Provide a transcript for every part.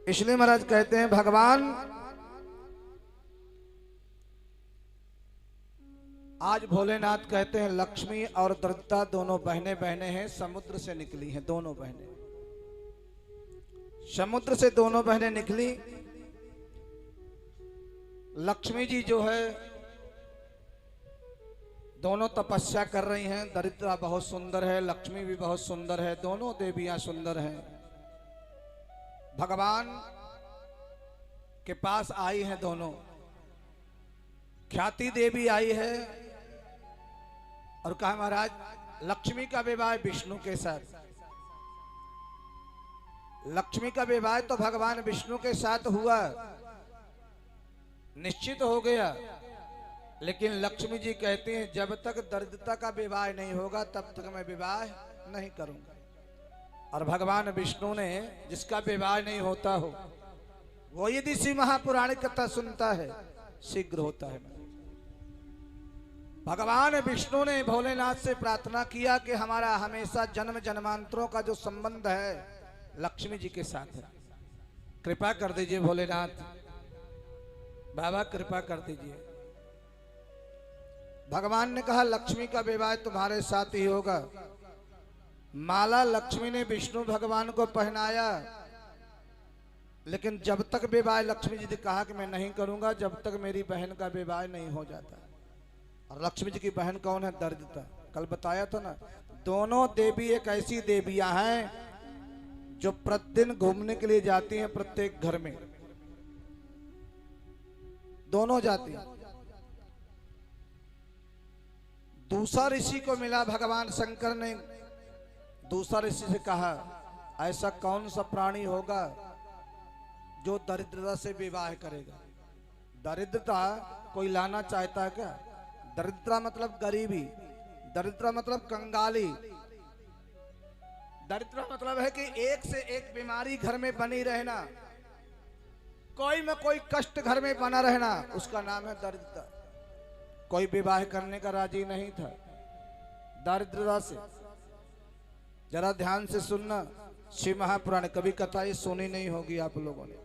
इसलिए महाराज कहते हैं भगवान आज भोलेनाथ कहते हैं लक्ष्मी और दरिद्रता दोनों बहने बहने हैं, समुद्र से निकली हैं दोनों बहनें। समुद्र से दोनों बहनें निकली। लक्ष्मी जी जो है दोनों तपस्या कर रही हैं। दरिद्रा बहुत सुंदर है, लक्ष्मी भी बहुत सुंदर है, दोनों देवियां सुंदर हैं। भगवान के पास आई हैं दोनों। ख्याति देवी आई है और कहा महाराज लक्ष्मी का विवाह विष्णु के साथ। लक्ष्मी का विवाह तो भगवान विष्णु के साथ हुआ, निश्चित हो गया, लेकिन लक्ष्मी जी कहती हैं जब तक दरिद्रता का विवाह नहीं होगा तब तक मैं विवाह नहीं करूंगा। और भगवान विष्णु ने जिसका विवाह नहीं होता हो वो यदि श्री महापुराण कथा सुनता है शीघ्र होता है। भगवान विष्णु ने भोलेनाथ से प्रार्थना किया कि हमारा हमेशा जन्म जन्मांतरों का जो संबंध है लक्ष्मी जी के साथ है, कृपा कर दीजिए भोलेनाथ, बाबा कृपा कर दीजिए। भगवान ने कहा लक्ष्मी का विवाह तुम्हारे साथ ही होगा। माला लक्ष्मी ने विष्णु भगवान को पहनाया, लेकिन जब तक विवाह लक्ष्मी जी ने कहा कि मैं नहीं करूंगा जब तक मेरी बहन का विवाह नहीं हो जाता। और लक्ष्मी जी की बहन कौन है? दरिद्रता। कल बताया था ना, दोनों देवी एक ऐसी देवियां हैं जो प्रतिदिन घूमने के लिए जाती हैं प्रत्येक घर में, दोनों जाती हैं। दूसरा ऋषि को मिला, भगवान शंकर ने दूसरा ऋषि से कहा ऐसा कौन सा प्राणी होगा जो दरिद्रता से विवाह करेगा। दरिद्रता कोई लाना चाहता है क्या? दरिद्रता मतलब गरीबी, दरिद्रता मतलब कंगाली, दरिद्रता मतलब है कि एक से एक बीमारी घर में बनी रहना, कोई में कोई कष्ट घर में बना रहना, उसका नाम है दरिद्रता। कोई विवाह करने का राजी नहीं था दरिद्रता से। जरा ध्यान से सुनना, शिव महापुराण, कभी कथा ये सुनी नहीं होगी आप लोगों ने।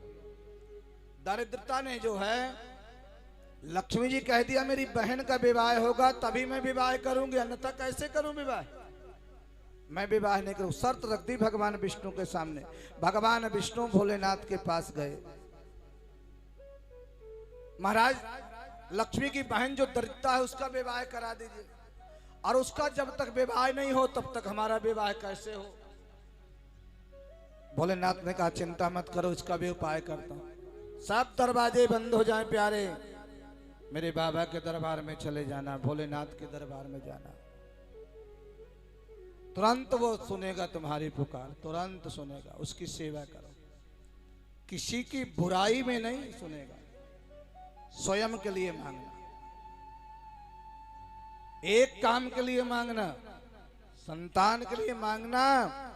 दरिद्रता ने जो है लक्ष्मी जी कह दिया मेरी बहन का विवाह होगा तभी मैं विवाह करूंगी, अन्यथा कैसे करूं विवाह, मैं विवाह नहीं करूं। शर्त रख दी भगवान विष्णु के सामने। भगवान विष्णु भोलेनाथ के पास गए, महाराज लक्ष्मी की बहन जो दरिद्रता है उसका विवाह करा दीजिए, और उसका जब तक विवाह नहीं हो तब तक हमारा विवाह कैसे हो। भोलेनाथ ने कहा चिंता मत करो, इसका भी उपाय करता हूं। सब दरवाजे बंद हो जाएं प्यारे, मेरे बाबा के दरबार में चले जाना, भोलेनाथ के दरबार में जाना, तुरंत वो सुनेगा तुम्हारी पुकार, तुरंत सुनेगा। उसकी सेवा करो, किसी की बुराई में नहीं सुनेगा, स्वयं के लिए मांगना, एक काम के लिए मांगना, संतान के लिए मांगना,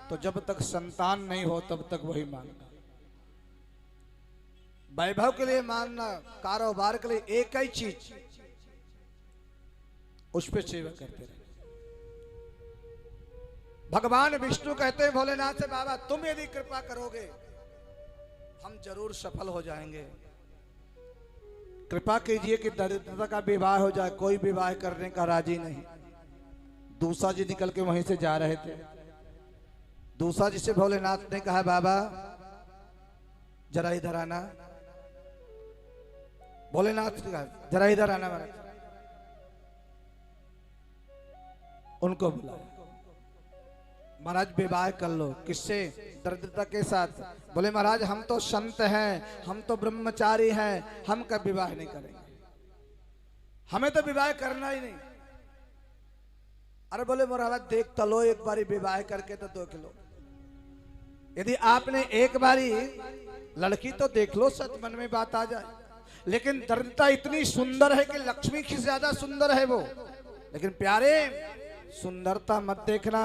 तो जब तक संतान नहीं हो तब तक वही मांगना। वैभव के लिए मांगना, कारोबार के लिए, एक ही चीज, उस पर सेवा करते रहे। भगवान विष्णु कहते हैं भोलेनाथ से बाबा तुम यदि कृपा करोगे हम जरूर सफल हो जाएंगे, कृपा कीजिए कि दरिद्रता का विवाह हो जाए। कोई विवाह करने का राजी नहीं। दूसरा जी निकल के वहीं से जा रहे थे। दूसरा जी से भोलेनाथ ने कहा बाबा जरा इधर आना। भोलेनाथ ने कहा जरा इधर आना महाराज। उनको बुलाया, महाराज विवाह कर लो। किससे? दरिद्रता के साथ। बोले महाराज हम तो संत हैं, हम तो ब्रह्मचारी हैं, हम कब विवाह नहीं करेंगे, हमें तो विवाह करना ही नहीं। अरे बोले महाराज देख तो लो, एक बारी विवाह करके तो देख लो। यदि आपने एक बारी लड़की तो देख लो, सच मन में बात आ जाए। लेकिन दरिद्रता इतनी सुंदर है कि लक्ष्मी की ज्यादा सुंदर है वो। लेकिन प्यारे सुंदरता मत देखना,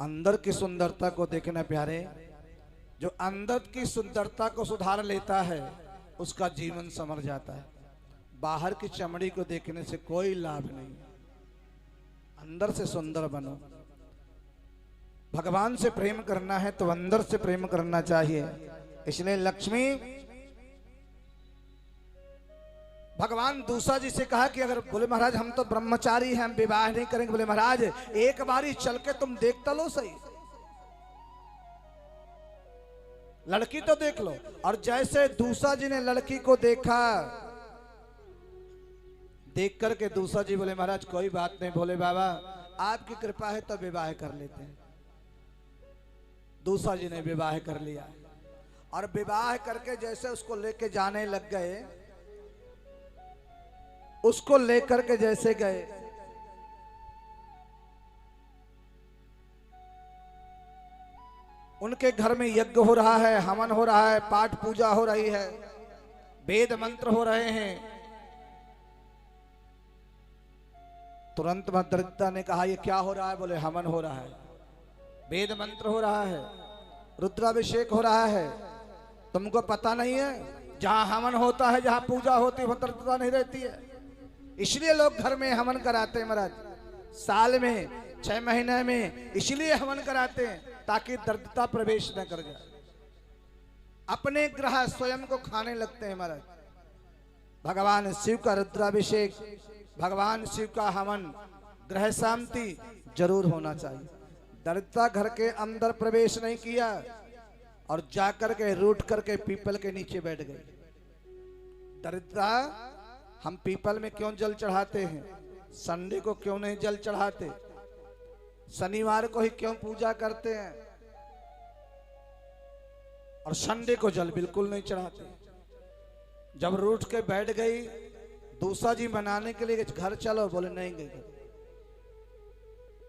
अंदर की सुंदरता को देखना प्यारे। जो अंदर की सुंदरता को सुधार लेता है उसका जीवन संवर जाता है। बाहर की चमड़ी को देखने से कोई लाभ नहीं, अंदर से सुंदर बनो। भगवान से प्रेम करना है तो अंदर से प्रेम करना चाहिए। इसलिए लक्ष्मी, भगवान दूसरा जी से कहा कि अगर, बोले महाराज हम तो ब्रह्मचारी हैं, हम विवाह नहीं करेंगे। बोले महाराज एक बारी चल के तुम देखता लो सही, लड़की तो देख लो। और जैसे दूसरा जी ने लड़की को देखा, देख करके दूसरा जी बोले महाराज कोई बात नहीं, भोले बाबा आपकी कृपा है तो विवाह कर लेते हैं। दूसरा जी ने विवाह कर लिया और विवाह करके जैसे उसको लेके जाने लग गए, उसको लेकर के जैसे गए, उनके घर में यज्ञ हो रहा है, हवन हो रहा है, पाठ पूजा हो रही है, वेद मंत्र हो रहे हैं। तुरंत भद्रता ने कहा ये क्या हो रहा है? बोले हवन हो रहा है, वेद मंत्र हो रहा है, रुद्राभिषेक हो रहा है, तुमको पता नहीं है? जहां हवन होता है, जहां पूजा होती है, भद्रता नहीं रहती है। इसलिए लोग घर में हवन कराते हैं महाराज, साल में 6 महीने में इसलिए हवन कराते हैं ताकि दरिद्रता प्रवेश न कर जाए। अपने ग्रह स्वयं को खाने लगते हैं महाराज। भगवान शिव का रुद्राभिषेक, भगवान शिव का हवन, ग्रह शांति जरूर होना चाहिए। दरिद्रता घर के अंदर प्रवेश नहीं किया और जाकर के रूठ करके पीपल के नीचे बैठ गए। दरिद्रता, हम पीपल में क्यों जल चढ़ाते हैं? संडे को क्यों नहीं जल चढ़ाते? शनिवार को ही क्यों पूजा करते हैं? और संडे को जल बिल्कुल नहीं चढ़ाते। जब रूठ के बैठ गई, दूसरा जी मनाने के लिए घर चलो, बोले नहीं गए।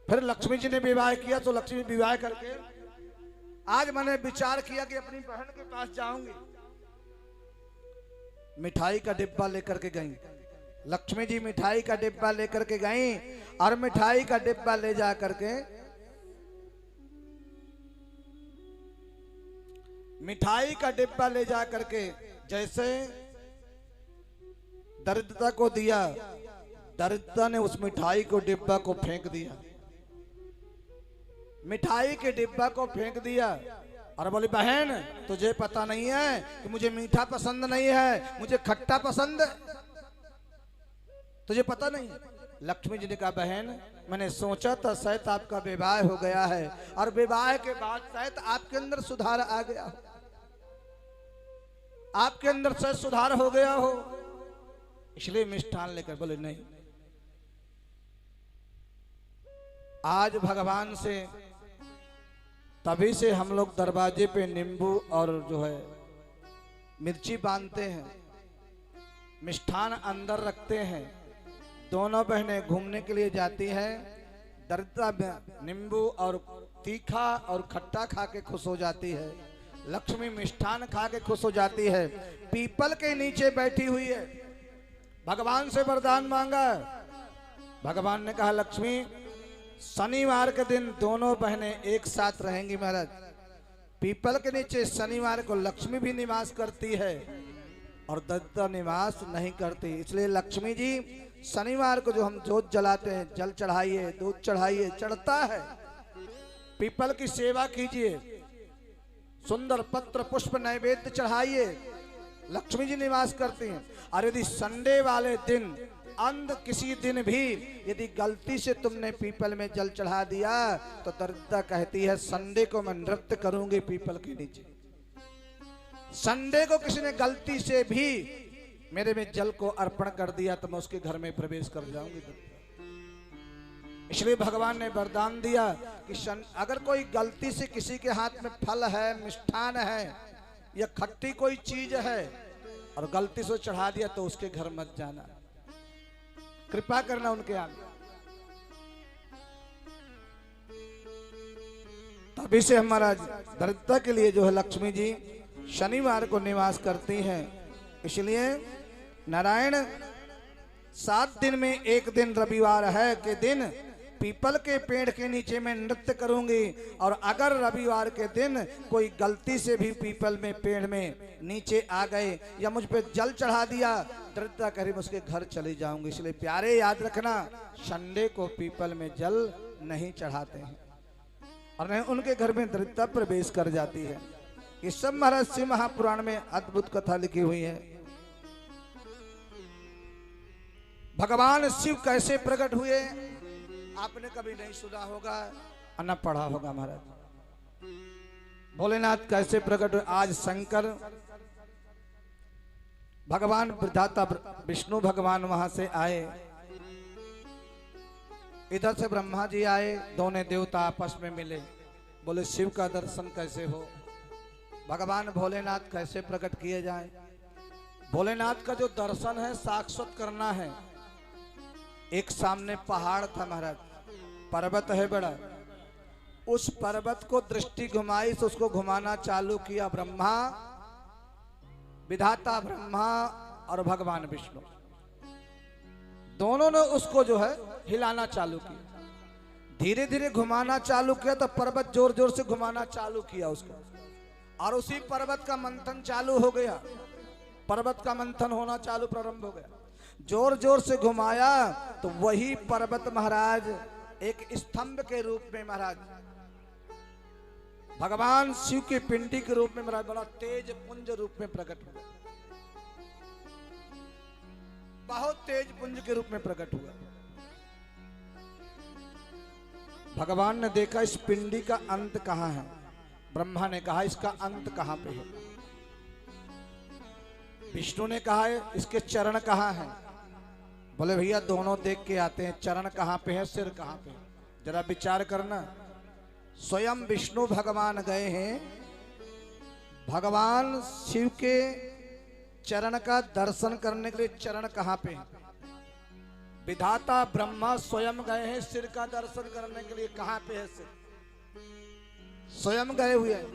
फिर लक्ष्मी जी ने विवाह किया तो लक्ष्मी विवाह करके आज मैंने विचार किया कि अपनी बहन के पास जाऊंगी। मिठाई का डिब्बा लेकर के गई लक्ष्मी जी, मिठाई का डिब्बा लेकर के गई और मिठाई का डिब्बा ले जा करके, मिठाई का डिब्बा ले जा करके जैसे दरिद्रता को दिया, दरिद्रता ने उस मिठाई को डिब्बा को फेंक दिया, मिठाई के डिब्बा को फेंक दिया और बोली बहन तुझे पता नहीं है कि मुझे मीठा पसंद नहीं है, मुझे खट्टा पसंद है, तुझे पता नहीं? लक्ष्मी जी ने कहा बहन मैंने सोचा था शायद आपका विवाह हो गया है और विवाह के बाद शायद आपके अंदर सुधार आ गया हो, आपके अंदर शायद सुधार हो गया हो, इसलिए मिष्ठान लेकर। बोले नहीं, आज भगवान से तभी से हम लोग दरवाजे पे नींबू और जो है मिर्ची बांधते हैं, मिष्ठान अंदर रखते हैं। दोनों बहनें घूमने के लिए जाती हैं, दरिद्रता नींबू और तीखा और खट्टा खा के खुश हो जाती है, लक्ष्मी मिष्ठान खा के खुश हो जाती है। पीपल के नीचे बैठी हुई है, भगवान से वरदान मांगा। भगवान ने कहा लक्ष्मी शनिवार के दिन दोनों बहनें एक साथ रहेंगी महाराज। पीपल के नीचे शनिवार को लक्ष्मी भी निवास करती है और दरिद्रता निवास नहीं करती, इसलिए लक्ष्मी जी शनिवार को जो हम जोत जलाते हैं, जल चढ़ाइए, दूध चढ़ाइए, चढ़ता है, पीपल की सेवा कीजिए, सुंदर पत्र पुष्प नैवेद्य चढ़ाइए, लक्ष्मी जी निवास करती हैं। और यदि संडे वाले दिन अंध किसी दिन भी यदि गलती से तुमने पीपल में जल चढ़ा दिया तो दरिद्रता कहती है संडे को मैं नृत्य करूंगी पीपल के नीचे। संडे को किसी ने गलती से भी मेरे में जल को अर्पण कर दिया तो मैं उसके घर में प्रवेश कर जाऊंगी। इसलिए भगवान ने वरदान दिया कि अगर कोई गलती से किसी के हाथ में फल है, मिष्ठान है या खट्टी कोई चीज है और गलती से चढ़ा दिया तो उसके घर मत जाना, कृपा करना उनके आगे। तभी से हमारा दरिद्रता के लिए जो है लक्ष्मी जी शनिवार को निवास करती हैं। इसलिए नारायण 7 दिन में एक दिन रविवार है के दिन पीपल के पेड़ के नीचे मैं नृत्य करूंगी, और अगर रविवार के दिन कोई गलती से भी पीपल में पेड़ में नीचे आ गए या मुझ पे जल चढ़ा दिया, दरिद्रता करीब उसके घर चली जाऊंगी। इसलिए प्यारे याद रखना, संडे को पीपल में जल नहीं चढ़ाते हैं। और नहीं उनके घर में दरिद्रता प्रवेश कर जाती है। ये सब महाराज शिव महापुराण में अद्भुत कथा लिखी हुई है। भगवान शिव कैसे प्रकट हुए आपने कभी नहीं सुना होगा और न पढ़ा होगा। महाराज भोलेनाथ कैसे प्रकट हुए। आज शंकर भगवान विधाता विष्णु भगवान वहां से आए, इधर से ब्रह्मा जी आए, दोनों देवता आपस में मिले, बोले शिव का दर्शन कैसे हो, भगवान भोलेनाथ कैसे प्रकट किए जाए। भोलेनाथ का जो दर्शन है साक्षात करना है। एक सामने पहाड़ था महाराज, पर्वत है बड़ा, उस पर्वत को दृष्टि घुमाई तो उसको घुमाना चालू किया ब्रह्मा, विधाता ब्रह्मा और भगवान विष्णु दोनों ने उसको जो है हिलाना चालू किया। धीरे धीरे घुमाना चालू किया तो पर्वत जोर जोर से घुमाना चालू किया उसको, और उसी पर्वत का मंथन चालू हो गया। पर्वत का मंथन होना चालू प्रारंभ हो गया। जोर जोर से घुमाया तो वही पर्वत महाराज एक स्तंभ के रूप में महाराज भगवान शिव की पिंडी के रूप में महाराज बड़ा तेज पुंज रूप में प्रकट हुआ, बहुत तेज पुंज के रूप में प्रकट हुआ। भगवान ने देखा इस पिंडी का अंत कहां है। ब्रह्मा ने कहा इसका अंत कहां पे है। विष्णु ने कहा इसके चरण कहां हैं। बोले भैया दोनों देख के आते हैं, चरण कहां पे है, सिर कहां पे है, जरा विचार करना। स्वयं विष्णु भगवान गए हैं, भगवान शिव के चरण का दर्शन करने के लिए चरण कहां पे है। विधाता ब्रह्मा स्वयं गए हैं सिर का दर्शन करने के लिए, कहां पे है सिर, स्वयं गए हुए हैं,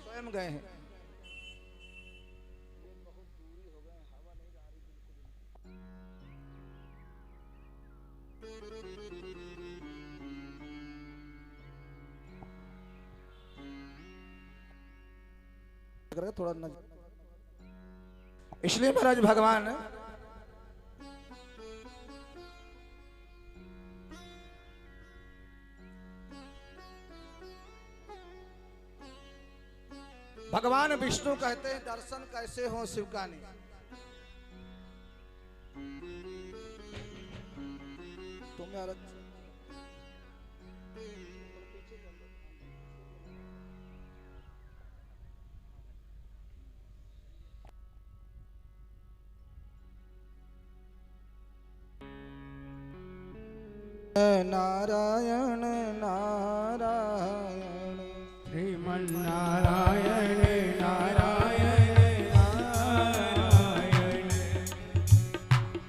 स्वयं गए हैं। थोड़ा नजर, इसलिए महाराज भगवान भगवान विष्णु कहते हैं दर्शन कैसे हो शिव का नहीं। तुम्हें अलग नारायण नारायण श्रीमन नारायण नारायण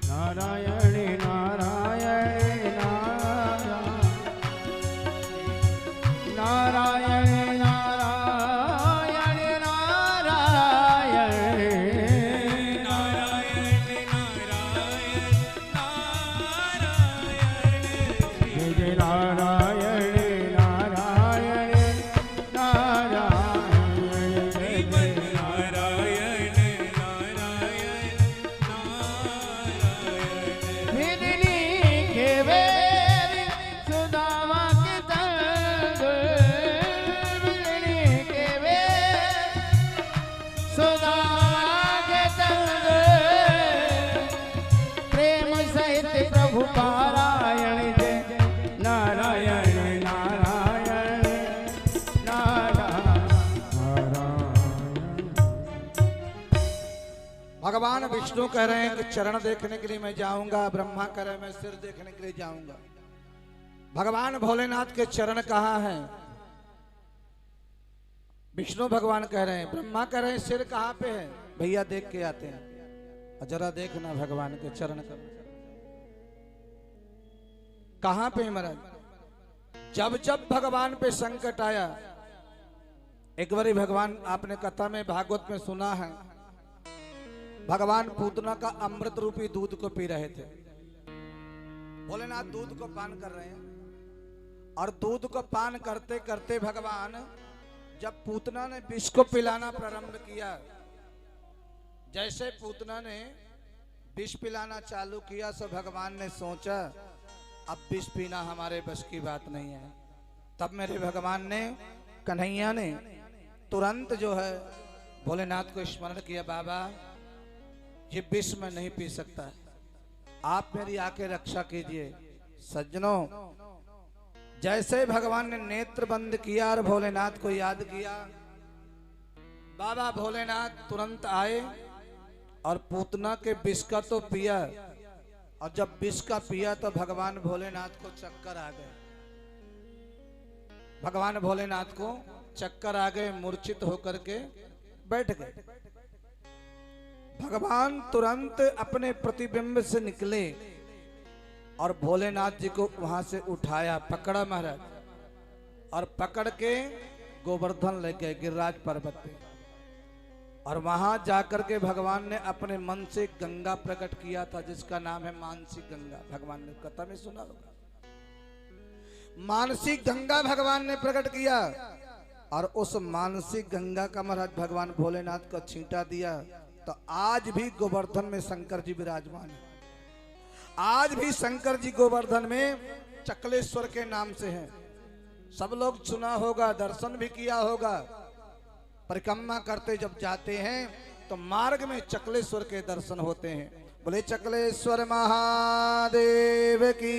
नारायण नारायण नारायण नारायण भगवान विष्णु कह रहे हैं कि चरण देखने के लिए मैं जाऊंगा, ब्रह्मा कह रहे हैं मैं सिर देखने के लिए जाऊंगा। भगवान भोलेनाथ के चरण कहाँ हैं। विष्णु भगवान कह रहे हैं, ब्रह्मा कह रहे हैं सिर कहाँ पे है। भैया देख के आते हैं, जरा देखना भगवान के चरण कहाँ पे महाराज। जब जब भगवान पे संकट आया, एक बारी भगवान आपने कथा में भागवत में सुना है, भगवान पूतना का अमृत रूपी दूध को पी रहे थे। भोलेनाथ दूध को पान कर रहे हैं और दूध को पान करते करते भगवान जब पूतना ने विष को पिलाना प्रारंभ किया, जैसे पूतना ने विष पिलाना चालू किया, सो भगवान ने सोचा अब विष पीना हमारे बस की बात नहीं है। तब मेरे भगवान ने, कन्हैया ने तुरंत जो है भोलेनाथ को स्मरण किया, बाबा ये विष मैं नहीं पी सकता, आप मेरी आके रक्षा कीजिए। सज्जनों, जैसे भगवान ने नेत्र बंद किया और भोलेनाथ को याद किया, बाबा भोलेनाथ तुरंत आए और पूतना के विष का तो पिया, और जब विष का पिया तो भगवान भोलेनाथ को चक्कर आ गए। भगवान भोलेनाथ को चक्कर आ गए, मूर्छित होकर के बैठ गए। भगवान तुरंत अपने प्रतिबिंब से निकले और भोलेनाथ जी को वहां से उठाया, पकड़ा महाराज, और पकड़ के गोवर्धन ले गए गिरिराज पर्वत पे। और वहां जाकर के भगवान ने अपने मन से गंगा प्रकट किया था, जिसका नाम है मानसी गंगा। भगवान ने कथा में सुना होगा, मानसी गंगा भगवान ने प्रकट किया। और उस मानसी गंगा का महाराज भगवान भोलेनाथ को छींटा दिया, तो आज भी गोवर्धन में शंकर जी विराजमान है। आज भी शंकर जी गोवर्धन में चकलेश्वर के नाम से हैं। सब लोग सुना होगा, दर्शन भी किया होगा। परिक्रमा करते जब जाते हैं तो मार्ग में चकलेश्वर के दर्शन होते हैं। बोले चकलेश्वर महादेव की।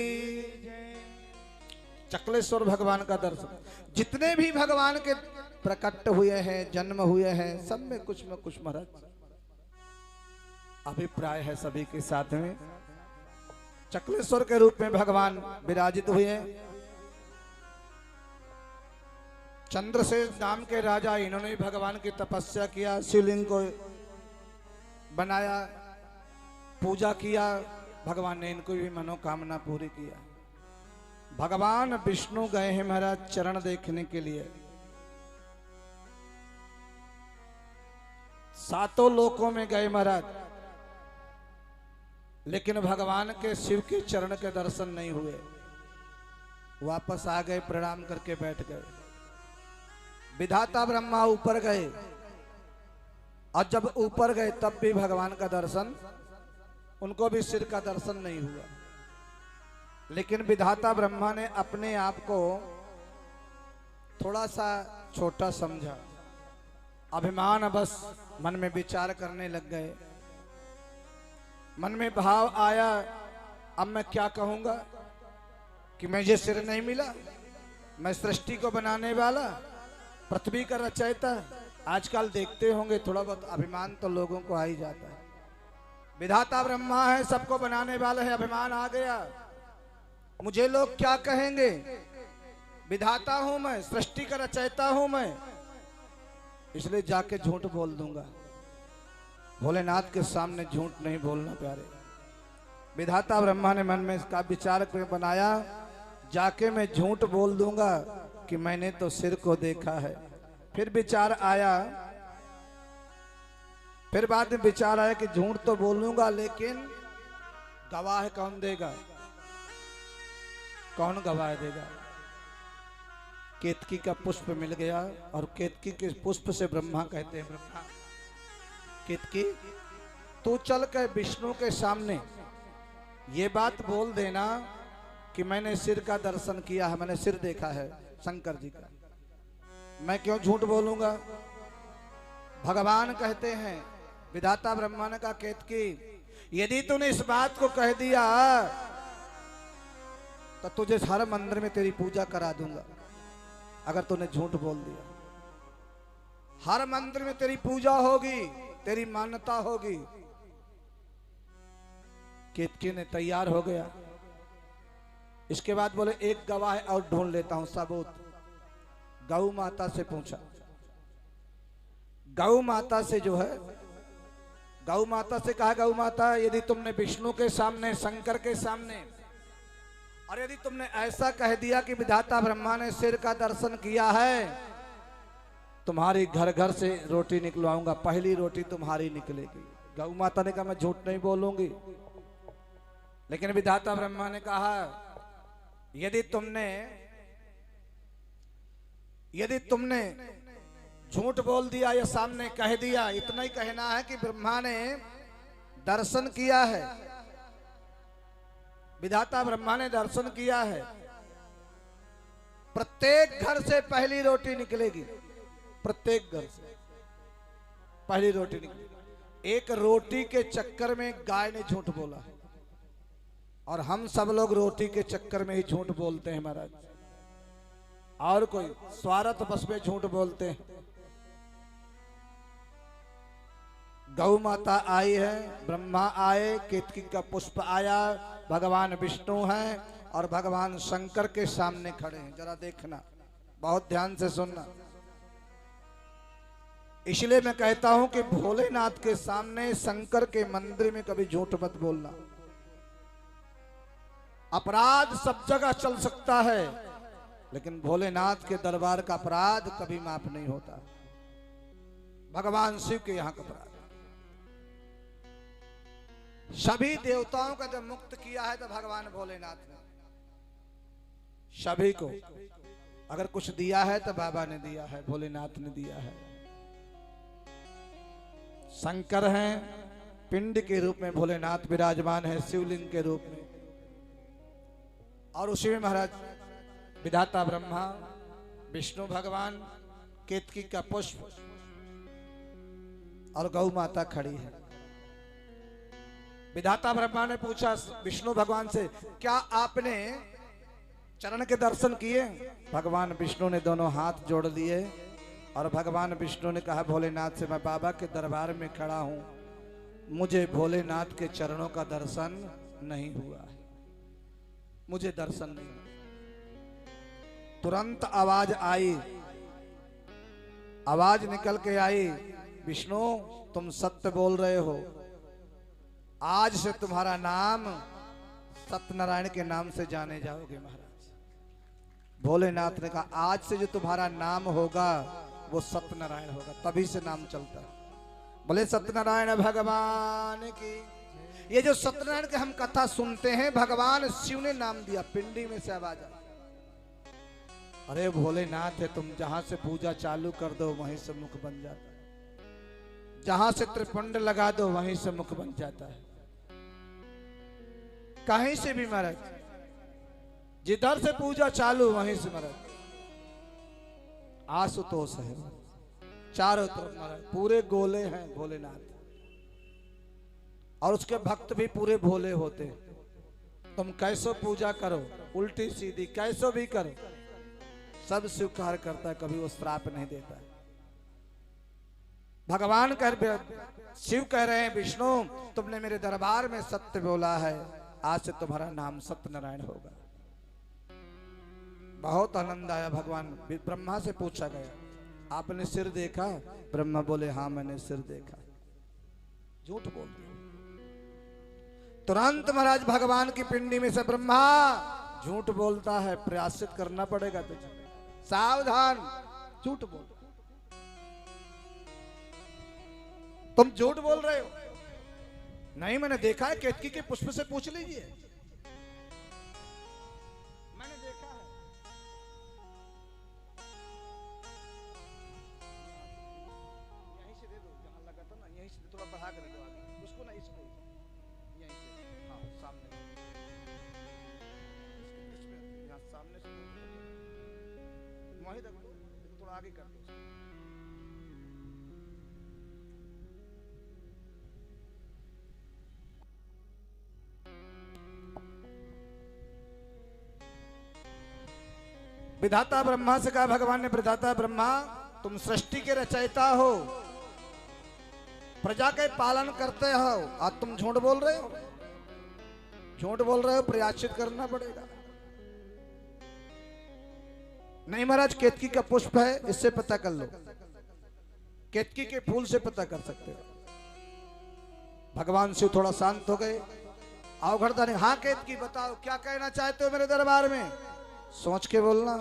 चकलेश्वर भगवान का दर्शन, जितने भी भगवान के प्रकट हुए हैं, जन्म हुए हैं, सब में कुछ महाराज अभिप्राय है सभी के साथ में। चकलेश्वर के रूप में भगवान विराजित हुए। चंद्रसेन नाम के राजा, इन्होंने भगवान की तपस्या किया, शिवलिंग को बनाया, पूजा किया। भगवान ने इनको भी मनोकामना पूरी किया। भगवान विष्णु गए हैं महाराज चरण देखने के लिए। सातों लोकों में गए महाराज, लेकिन भगवान के शिव के चरण के दर्शन नहीं हुए। वापस आ गए, प्रणाम करके बैठ गए। विधाता ब्रह्मा ऊपर गए, और जब ऊपर गए तब भी भगवान का दर्शन, उनको भी सिर का दर्शन नहीं हुआ। लेकिन विधाता ब्रह्मा ने अपने आप को थोड़ा सा छोटा समझा, अभिमान बस मन में विचार करने लग गए। मन में भाव आया, अब मैं क्या कहूंगा कि मुझे सिर नहीं मिला, मैं सृष्टि को बनाने वाला, पृथ्वी का रचयिता। आजकल देखते होंगे थोड़ा बहुत अभिमान तो लोगों को आ ही जाता है। विधाता ब्रह्मा है, सबको बनाने वाला है, अभिमान आ गया। मुझे लोग क्या कहेंगे, विधाता हूं मैं, सृष्टि का रचयिता हूं मैं, इसलिए जाके झूठ बोल दूंगा। भोलेनाथ के सामने झूठ नहीं बोलना प्यारे। विधाता ब्रह्मा ने मन में इसका विचार बनाया, जाके मैं झूठ बोल दूंगा कि मैंने तो सिर को देखा है। फिर विचार आया, फिर बाद में विचार आया कि झूठ तो बोलूंगा, लेकिन गवाह कौन देगा, कौन गवाह देगा। केतकी का पुष्प मिल गया, और केतकी के पुष्प से ब्रह्मा कहते हैं, ब्रह्मा केतकी तू चल के विष्णु के सामने ये बात बोल देना कि मैंने सिर का दर्शन किया है, मैंने सिर देखा है शंकर जी का। मैं क्यों झूठ बोलूंगा। भगवान कहते हैं, विधाता ब्रह्मा ने कहा, केतकी यदि तूने इस बात को कह दिया तो तुझे हर मंदिर में तेरी पूजा करा दूंगा। अगर तूने झूठ बोल दिया, हर मंदिर में तेरी पूजा होगी, तेरी मान्यता होगी। केतकी ने तैयार हो गया। इसके बाद बोले एक गवाह और ढूंढ लेता हूं, सबूत। गौ माता से पूछा, गौ माता से जो है, गौ माता से कहा, गौ माता यदि तुमने विष्णु के सामने, शंकर के सामने, और यदि तुमने ऐसा कह दिया कि विधाता ब्रह्मा ने सिर का दर्शन किया है, तुम्हारी घर घर से रोटी निकलवाऊंगा, पहली रोटी तुम्हारी निकलेगी। गौ माता ने कहा मैं झूठ नहीं बोलूंगी। लेकिन विधाता ब्रह्मा ने कहा, यदि तुमने झूठ बोल दिया या सामने कह दिया, इतना ही कहना है कि ब्रह्मा ने दर्शन किया है, विधाता ब्रह्मा ने दर्शन किया है। प्रत्येक घर से पहली रोटी निकलेगी, प्रत्येक घर से पहली रोटी निकलेगी। एक रोटी के चक्कर में गाय ने झूठ बोला, और हम सब लोग रोटी के चक्कर में ही झूठ बोलते हैं महाराज। और कोई स्वार्थ बस में झूठ बोलते हैं। गौ माता आई है, ब्रह्मा आए, केतकी का पुष्प आया, भगवान विष्णु हैं और भगवान शंकर के सामने खड़े हैं। जरा देखना, बहुत ध्यान से सुनना। इसलिए मैं कहता हूं कि भोलेनाथ के सामने, शंकर के मंदिर में कभी झूठ मत बोलना। अपराध सब जगह चल सकता है, लेकिन भोलेनाथ के दरबार का अपराध कभी माफ नहीं होता। भगवान शिव के यहां का अपराध, सभी देवताओं का जब मुक्त किया है तो भगवान भोलेनाथ ने सभी को, अगर कुछ दिया है तो बाबा ने दिया है, भोलेनाथ ने दिया है। शंकर हैं, पिंड के रूप में भोलेनाथ विराजमान है, शिवलिंग के रूप में। और उसी में महाराज विधाता ब्रह्मा, विष्णु भगवान, केतकी का पुष्प और गौ माता खड़ी है। विधाता ब्रह्मा ने पूछा विष्णु भगवान से, क्या आपने चरण के दर्शन किए? भगवान विष्णु ने दोनों हाथ जोड़ लिए और भगवान विष्णु ने कहा, भोलेनाथ से मैं बाबा के दरबार में खड़ा हूं, मुझे भोलेनाथ के चरणों का दर्शन नहीं हुआ है, मुझे दर्शन नहीं हुआ। तुरंत आवाज आई, आवाज निकल के आई, विष्णु तुम सत्य बोल रहे हो, आज से तुम्हारा नाम सत्यनारायण के नाम से जाने जाओगे महाराज। भोलेनाथ ने कहा, आज से जो तुम्हारा नाम होगा वो सत्यनारायण होगा, तभी से नाम चलता है। बोले सत्यनारायण भगवान की। ये जो सत्यनारायण के हम कथा सुनते हैं, भगवान शिव ने नाम दिया, पिंडी में से आवाज आई, अरे भोलेनाथ है, तुम जहां से पूजा चालू कर दो वहीं से मुख बन जाता है, जहां से त्रिपुंड लगा दो वहीं से मुख बन जाता है। कहीं से भी महाराज, जिधर से पूजा चालू वहीं से महाराज आशुतोष है, चारों तरफ महाराज पूरे गोले हैं भोलेनाथ, और उसके भक्त भी पूरे भोले होते। तुम कैसो पूजा करो, उल्टी सीधी कैसो भी करो, सब स्वीकार करता है, कभी वो श्राप नहीं देता है। भगवान शिव कह रहे हैं, विष्णु तुमने मेरे दरबार में सत्य बोला है, आज से तुम्हारा नाम सत्यनारायण होगा। बहुत आनंद आया। भगवान ब्रह्मा से पूछा गया, आपने सिर देखा? ब्रह्मा बोले, हाँ मैंने सिर देखा। झूठ बोल दिया। तुरंत महाराज भगवान की पिंडी में से ब्रह्मा झूठ बोलता है, प्रयासित करना पड़ेगा तुझे, सावधान, झूठ बोल, तुम झूठ बोल रहे हो। नहीं मैंने देखा है, केतकी के पुष्प से पूछ लीजिए, मैंने देखा है। यहीं से दे दो, जहां लगा था ना, यहीं से थोड़ा बढ़ा कर दो आगे उसको, ना इसको यहीं से, हाँ सामने, यहाँ सामने से वहीं तक, थोड़ा आगे कर दो। विधाता ब्रह्मा से कहा भगवान ने, विधाता ब्रह्मा तुम सृष्टि के रचयिता हो, प्रजा के पालन करते हो, आज तुम झूठ बोल रहे हो, झूठ बोल रहे हो, प्रयाचित करना पड़ेगा। नहीं महाराज, केतकी का पुष्प है, इससे पता कर लो, केतकी के फूल से पता कर सकते हो। भगवान शिव थोड़ा शांत हो गए। अवघड़ता नहीं, हाँ केतकी बताओ क्या कहना चाहते हो मेरे दरबार में, सोच के बोलना,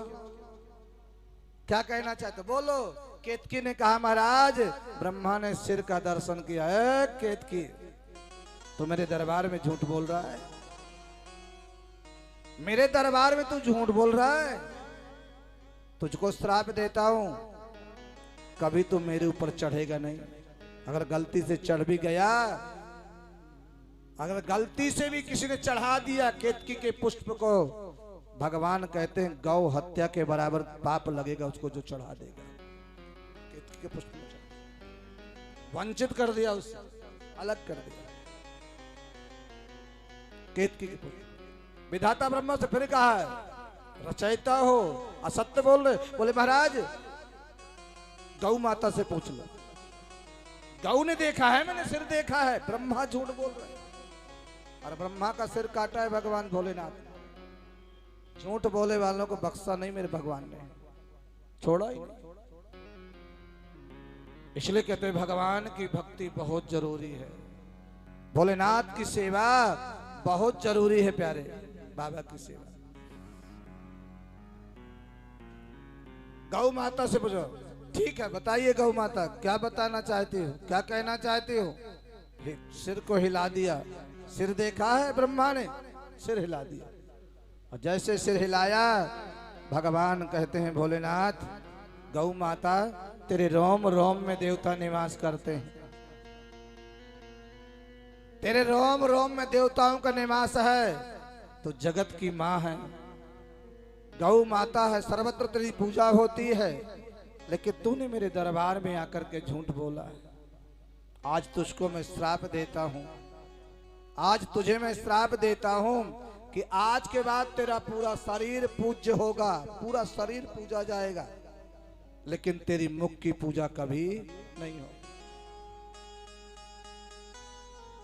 क्या कहना चाहते हो बोलो। केतकी ने कहा, महाराज ब्रह्मा ने सिर का दर्शन किया है। केतकी तू मेरे दरबार में झूठ बोल रहा है, मेरे दरबार में तू झूठ बोल रहा है, तुझको श्राप देता हूं, कभी तू मेरे ऊपर चढ़ेगा नहीं। अगर गलती से चढ़ भी गया, अगर गलती से भी किसी ने चढ़ा दिया केतकी के पुष्प को, भगवान कहते हैं गौ हत्या के बराबर पाप लगेगा उसको जो चढ़ा देगा। केतकी के पुष्प में वंचित कर दिया, उससे अलग कर दिया केतकी के पुष्प। विधाता ब्रह्मा से फिर कहा है, रचयिता हो, असत्य बोल रहे। बोले महाराज गौ माता से पूछ लो, गौ ने देखा है, मैंने सिर देखा है। ब्रह्मा झूठ बोल रहे, और ब्रह्मा का सिर काटा है भगवान भोलेनाथ। झूठ बोले वालों को बख्शा नहीं मेरे भगवान ने, छोड़ा ही नहीं। इसलिए कहते हैं भगवान की भक्ति बहुत जरूरी है, भोलेनाथ की सेवा बहुत जरूरी है प्यारे, बाबा की सेवा। गौ माता से पूछो, ठीक है बताइए गौ माता क्या बताना चाहती हो, क्या कहना चाहती हो। सिर को हिला दिया, सिर देखा है ब्रह्मा ने, सिर हिला दिया। और जैसे सिर हिलाया भगवान कहते हैं भोलेनाथ गौ माता तेरे रोम रोम में देवता निवास करते हैं, तेरे रोम रोम में देवताओं का निवास है, तो जगत की माँ है, गौ माता है, सर्वत्र तेरी पूजा होती है। लेकिन तूने मेरे दरबार में आकर के झूठ बोला है। आज तुझको मैं श्राप देता हूं, आज तुझे मैं श्राप देता हूं कि आज के बाद तेरा पूरा शरीर पूज्य होगा, पूरा शरीर पूजा जाएगा, लेकिन तेरी मुख की पूजा कभी नहीं होगी।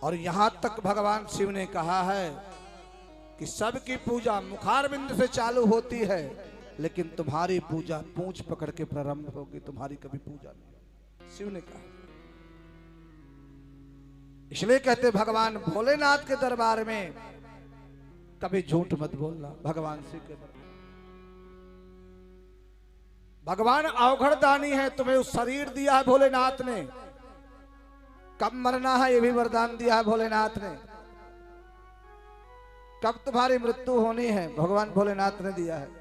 और यहां तक भगवान शिव ने कहा है कि सबकी पूजा मुखारविंद से चालू होती है, लेकिन तुम्हारी पूजा पूंछ पकड़ के प्रारंभ होगी, तुम्हारी कभी पूजा नहीं। शिव ने कहा। इसलिए कहते भगवान भोलेनाथ के दरबार में कभी झूठ मत बोलना। भगवान शिव के दरबार, भगवान अवघड़ दानी है, तुम्हें उस शरीर दिया है भोलेनाथ ने, कब मरना है ये भी वरदान दिया है भोलेनाथ ने, कब तुम्हारी मृत्यु होनी है भगवान भोलेनाथ ने दिया है।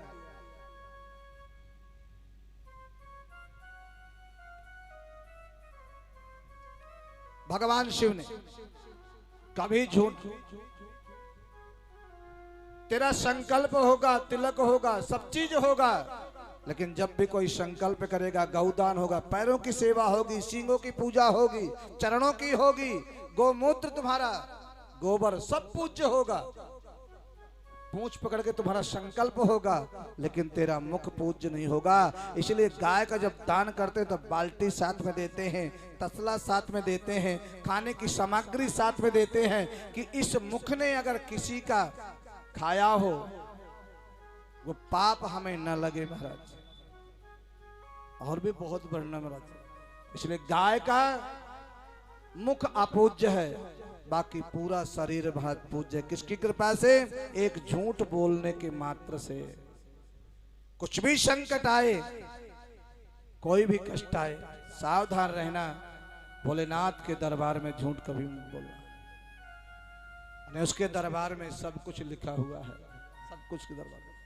भगवान शिव ने कभी झूठ, तेरा संकल्प होगा, तिलक होगा, सब चीज होगा, लेकिन जब भी कोई संकल्प करेगा, गौदान होगा, पैरों की सेवा होगी, सींगों की पूजा होगी, चरणों की होगी, गोमूत्र तुम्हारा, गोबर सब पूज्य होगा, पूंछ पकड़ के तुम्हारा संकल्प होगा, लेकिन तेरा मुख पूज्य नहीं होगा। इसलिए गाय का जब दान करते हैं तो बाल्टी साथ में देते हैं, तसला साथ में देते हैं, खाने की सामग्री साथ में देते हैं कि इस मुख ने अगर किसी का खाया हो वो पाप हमें न लगे महाराज। और भी बहुत वर्णन महाराज। इसलिए गाय का मुख अपूज्य है, बाकी पूरा शरीर बहुत पूज्य है। किसकी कृपा से? एक झूठ बोलने के मात्र से। कुछ भी संकट आए, कोई भी कष्ट आए, सावधान रहना। भोलेनाथ के दरबार में झूठ कभी मत बोलना। उसके दरबार में सब कुछ लिखा हुआ है, सब कुछ के दरबार में।